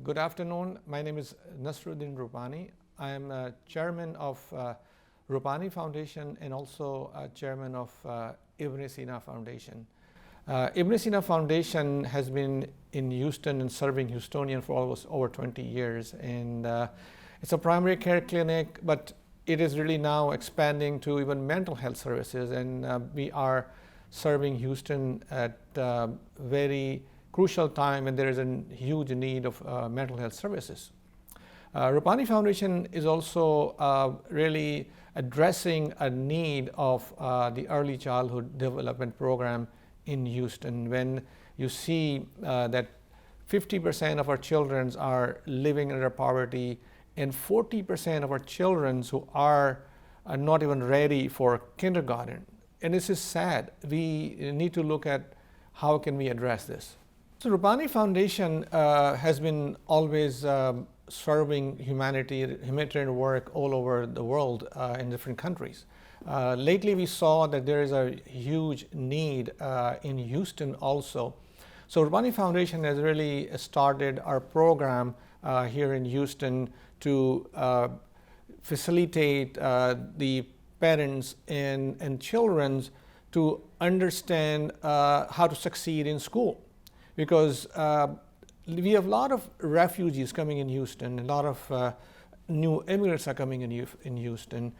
Good afternoon. My name is Nasruddin Rupani. I am chairman of Rupani Foundation and also chairman of Sina Foundation. Sina Foundation has been in Houston and serving Houstonians for almost over 20 years. And it's a primary care clinic, but it is really now expanding to even mental health services. And we are serving Houston at a very crucial time when there is a huge need of mental health services. Rupani Foundation is also really addressing a need of the early childhood development program in Houston. When you see that 50% of our children are living under poverty and 40% of our children who are not even ready for kindergarten. And this is sad. We need to look at how can we address this. So Rupani Foundation has been always serving humanitarian work all over the world in different countries. Lately we saw that there is a huge need in Houston also. So Rupani Foundation has really started our program here in Houston to facilitate the parents and children to understand how to succeed in school. Because we have a lot of refugees coming in Houston, a lot of new immigrants are coming in Houston.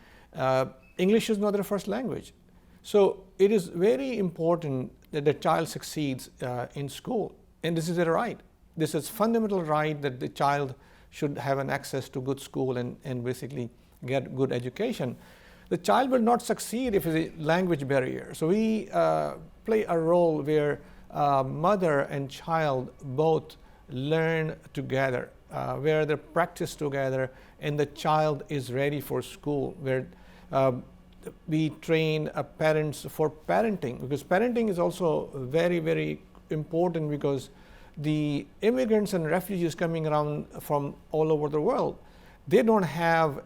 English is not their first language. So it is very important that the child succeeds in school. And this is their right. This is fundamental right that the child should have an access to good school and basically get good education. The child will not succeed if it's a language barrier. So we play a role where mother and child both learn together, where they practice together, and the child is ready for school, where we train parents for parenting, because parenting is also very, very important, because the immigrants and refugees coming around from all over the world, they don't have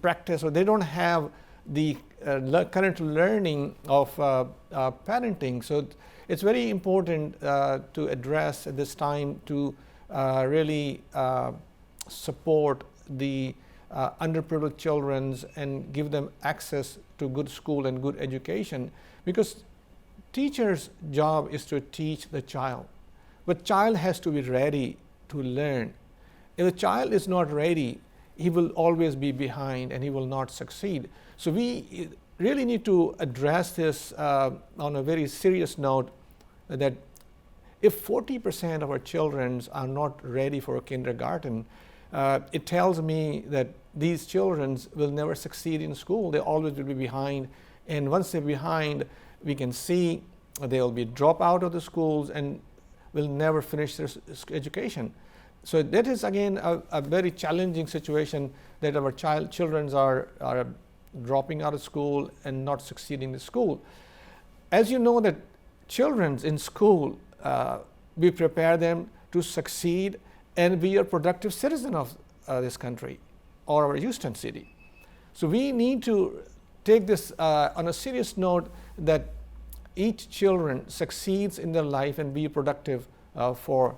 practice, or they don't have the current learning of parenting. So it's very important to address at this time to really support the underprivileged children and give them access to good school and good education, because teacher's job is to teach the child, but child has to be ready to learn. If the child is not ready, he will always be behind and he will not succeed. So we really need to address this on a very serious note, that if 40% of our children are not ready for kindergarten, it tells me that these children will never succeed in school. They always will be behind. And once they're behind, we can see they'll be drop out of the schools and will never finish their education. So that is again a very challenging situation, that our children are dropping out of school and not succeeding in school. As you know, that children in school, we prepare them to succeed and be a productive citizen of this country or our Houston city. So we need to take this on a serious note, that each children succeeds in their life and be productive for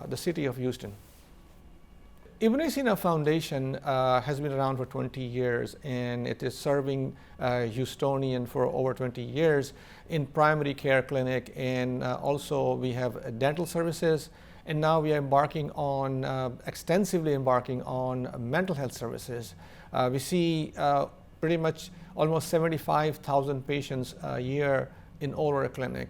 the city of Houston. Sina Foundation has been around for 20 years, and it is serving Houstonian for over 20 years in primary care clinic, and also we have dental services, and now we are extensively embarking on mental health services. We see pretty much almost 75,000 patients a year in all our clinic.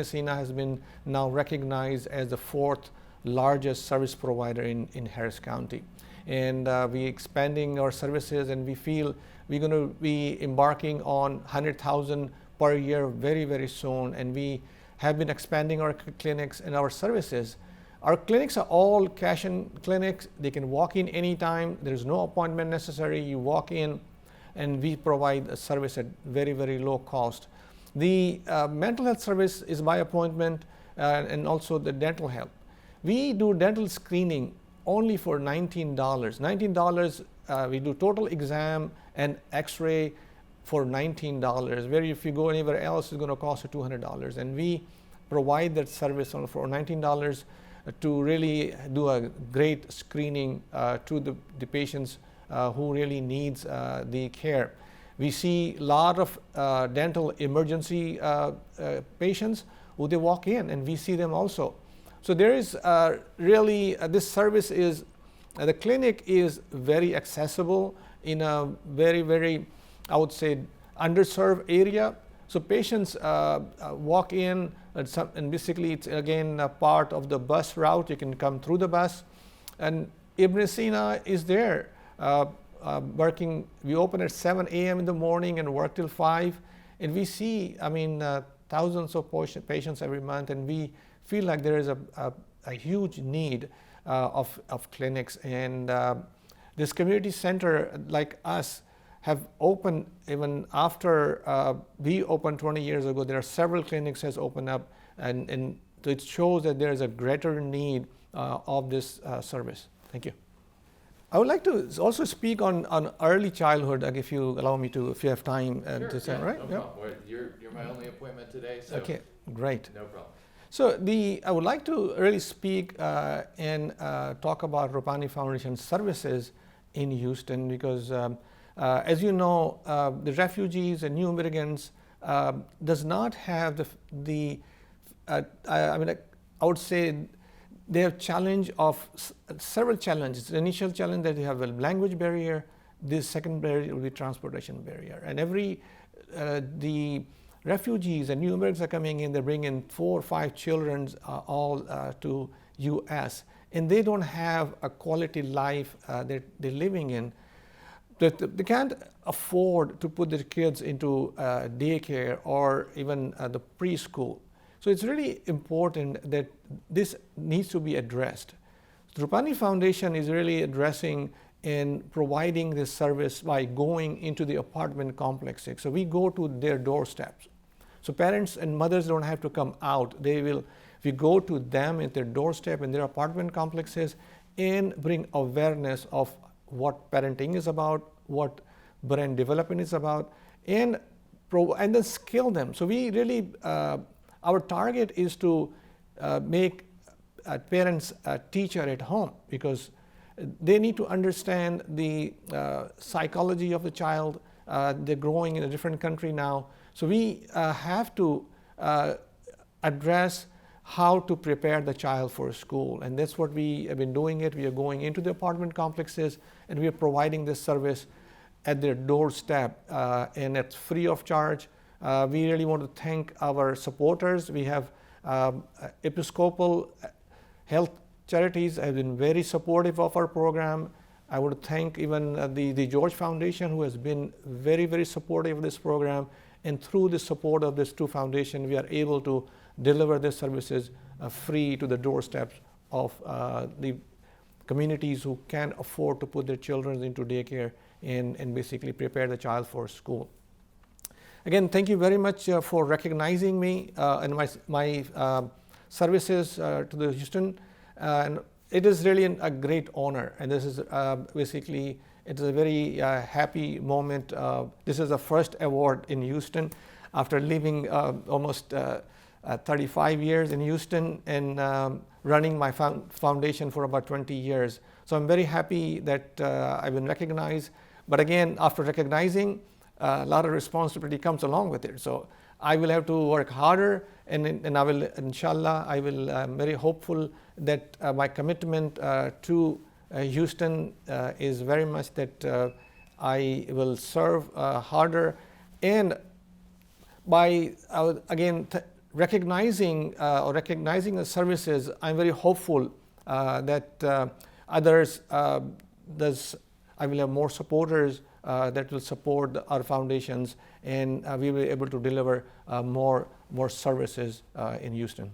Sina has been now recognized as the 4th largest service provider in Harris County. And we're expanding our services, and we feel we're going to be embarking on 100,000 per year very, very soon. And we have been expanding our clinics and our services. Our clinics are all cash-in clinics. They can walk in anytime. There's no appointment necessary. You walk in, and we provide a service at very, very low cost. The mental health service is by appointment, and also the dental health. We do dental screening only for $19. $19, we do total exam and x-ray for $19, where if you go anywhere else, it's going to cost you $200. And we provide that service for $19. to really do a great screening to the patients who really needs the care. We see a lot of dental emergency patients who they walk in, and we see them also. So there is really this service is the clinic is very accessible in a very, I would say, underserved area. So patients walk in, and basically it's again a part of the bus route. You can come through the bus, and Ibn Sina is there working. We open at 7 a.m. in the morning and work till 5, and we see, thousands of patients every month, and we feel like there is a huge need of clinics. And this community center, like us, have opened even after we opened 20 years ago. There are several clinics has opened up, and it shows that there is a greater need of this service. Thank you. I would like to also speak on early childhood, like if you allow me to, if you have time to say, right? No problem. You're my only appointment today, so. Okay, great. No problem. So I would like to really speak and talk about Rupani Foundation services in Houston, because as you know, the refugees and new immigrants does not have I would say they have challenge of several challenges. The initial challenge that they have a language barrier. The second barrier will be transportation barrier. And the refugees and new immigrants are coming in. They bring in 4 or 5 children all to U.S. and they don't have a quality life that they're living in. They can't afford to put their kids into daycare or even the preschool. So it's really important that this needs to be addressed. The Rupani Foundation is really addressing and providing this service by going into the apartment complexes. So we go to their doorsteps. So parents and mothers don't have to come out. We go to them at their doorstep in their apartment complexes and bring awareness of what parenting is about, what brain development is about, and then skill them. So we really, our target is to make parents a teacher at home, because they need to understand the psychology of the child. They're growing in a different country now. So we have to address how to prepare the child for school. And that's what we have been doing it. We are going into the apartment complexes and we are providing this service at their doorstep, and it's free of charge. We really want to thank our supporters. We have Episcopal Health Charities have been very supportive of our program. I would thank even the George Foundation, who has been very, very supportive of this program. And through the support of these 2 foundations, we are able to deliver these services free to the doorsteps of the communities who can't afford to put their children into daycare and basically prepare the child for school. Again, thank you very much for recognizing me and my services to the Houston. And it is really a great honor. And this is basically, it's a very happy moment. This is the first award in Houston after living almost 35 years in Houston and running my foundation for about 20 years. So I'm very happy that I've been recognized. But again, after recognizing, a lot of responsibility comes along with it. So I will have to work harder, and I will, inshallah, I'm very hopeful that my commitment to Houston is very much that I will serve harder. And by, again, recognizing the services, I'm very hopeful that others, I will have more supporters that will support our foundations, and we will be able to deliver more services in Houston.